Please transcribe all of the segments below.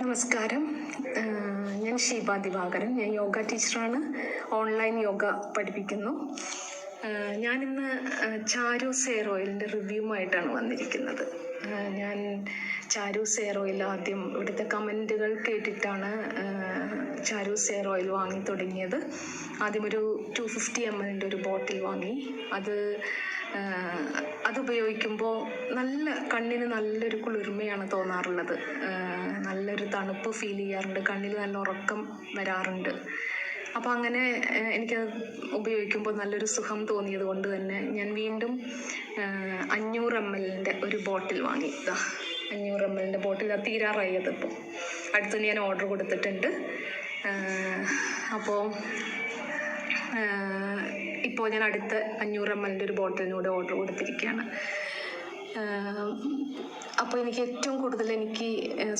നമസ്കാരം. ഞാൻ ഷീബ ദിവാകരൻ. ഞാൻ യോഗ ടീച്ചറാണ്. ഓൺലൈൻ യോഗ പഠിപ്പിക്കുന്നു. ഞാനിന്ന് ചാരൂസ് ഹെയർ ഓയിലിൻ്റെ റിവ്യൂമായിട്ടാണ് വന്നിരിക്കുന്നത്. ഞാൻ ചാരൂസ് ഹെയർ ഓയിൽ ആദ്യം ഇവിടുത്തെ കമൻറ്റുകൾ കേട്ടിട്ടാണ് ചാരൂസ് ഹെയർ ഓയിൽ വാങ്ങി തുടങ്ങിയത്. ആദ്യം ഒരു 250 ml ഒരു ബോട്ടിൽ വാങ്ങി. അത് ഉപയോഗിക്കുമ്പോൾ കണ്ണിന് നല്ലൊരു കുളിർമയാണ് തോന്നാറുള്ളത്. നല്ലൊരു തണുപ്പ് ഫീൽ ചെയ്യാറുണ്ട്. കണ്ണിൽ നല്ല ഉറക്കം വരാറുണ്ട്. അപ്പോൾ അങ്ങനെ എനിക്കത് ഉപയോഗിക്കുമ്പോൾ നല്ലൊരു സുഖം തോന്നിയത് കൊണ്ട് തന്നെ ഞാൻ വീണ്ടും 500 ml ഒരു ബോട്ടിൽ വാങ്ങി. 500 ml ബോട്ടിൽ അത് തീരാറായി. അതിപ്പോൾ അടുത്ത് ഞാൻ ഓർഡർ കൊടുത്തിട്ടുണ്ട്. ഇപ്പോൾ ഞാൻ അടുത്ത 500 ml ഒരു ബോട്ടിലിനൂടെ ഓർഡർ കൊടുത്തിരിക്കുകയാണ്. അപ്പോൾ എനിക്ക് ഏറ്റവും കൂടുതൽ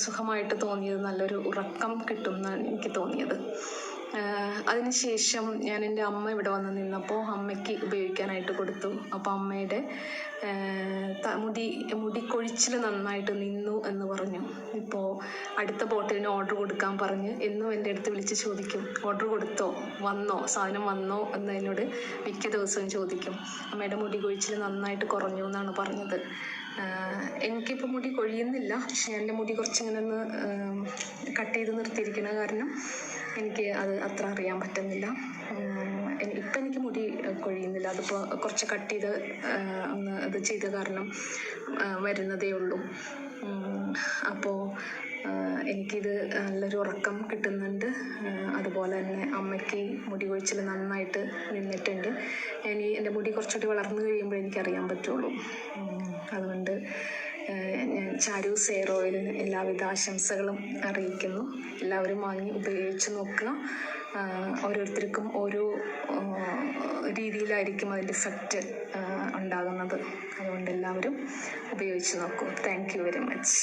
സുഖമായിട്ട് തോന്നിയത് നല്ലൊരു ഉറക്കം കിട്ടുമെന്നാണ് എനിക്ക് തോന്നിയത്. അതിനുശേഷം ഞാൻ എൻ്റെ അമ്മ ഇവിടെ വന്ന് നിന്നപ്പോൾ അമ്മയ്ക്ക് ഉപയോഗിക്കാനായിട്ട് കൊടുത്തു. അപ്പോൾ അമ്മയുടെ മുടി കൊഴിച്ചിൽ നന്നായിട്ട് നിന്നു എന്ന് പറഞ്ഞു. ഇപ്പോൾ അടുത്ത ബോട്ടിലിന് ഓർഡർ കൊടുക്കാൻ പറഞ്ഞ് എന്നും എൻ്റെ അടുത്ത് വിളിച്ച് ചോദിക്കും, ഓർഡർ കൊടുത്തോ, വന്നോ, സാധനം വന്നോ എന്ന് എന്നോട് മിക്ക ദിവസവും ചോദിക്കും. അമ്മയുടെ മുടി കൊഴിച്ചിൽ നന്നായിട്ട് കുറഞ്ഞു എന്നാണ് പറഞ്ഞത്. എനിക്കിപ്പോൾ മുടി കൊഴിയുന്നില്ല, പക്ഷെ എൻ്റെ മുടി കുറച്ചിങ്ങനെ ഒന്ന് കട്ട് ചെയ്ത് നിർത്തിയിരിക്കുന്ന കാരണം എനിക്ക് അത് അത്ര അറിയാൻ പറ്റുന്നില്ല. ഇപ്പം എനിക്ക് മുടി കൊഴിയുന്നില്ല. അതിപ്പോൾ കുറച്ച് കട്ട് ചെയ്ത് അത് ചെയ്ത കാരണം വരുന്നതേ ഉള്ളൂ. അപ്പോൾ എനിക്കിത് നല്ലൊരു ഉറക്കം കിട്ടുന്നുണ്ട്. അതുപോലെ തന്നെ അമ്മയ്ക്ക് മുടി കൊഴിച്ചിൽ നന്നായിട്ട് നിന്നിട്ടുണ്ട്. എൻ്റെ മുടി കുറച്ചുകൂടി വളർന്നു കഴിയുമ്പോൾ എനിക്കറിയാൻ പറ്റുള്ളൂ. അതുകൊണ്ട് ഞാൻ ചാരൂസ് ഹെയർ ഓയിലിന് എല്ലാവിധ ആശംസകളും അറിയിക്കുന്നു. എല്ലാവരും വാങ്ങി ഉപയോഗിച്ച് നോക്കുക. ഓരോരുത്തർക്കും ഓരോ രീതിയിലായിരിക്കും അതിൻ്റെ ഇഫക്റ്റ് ഉണ്ടാകുന്നത്. അതുകൊണ്ട് എല്ലാവരും ഉപയോഗിച്ച് നോക്കൂ. Thank you very much.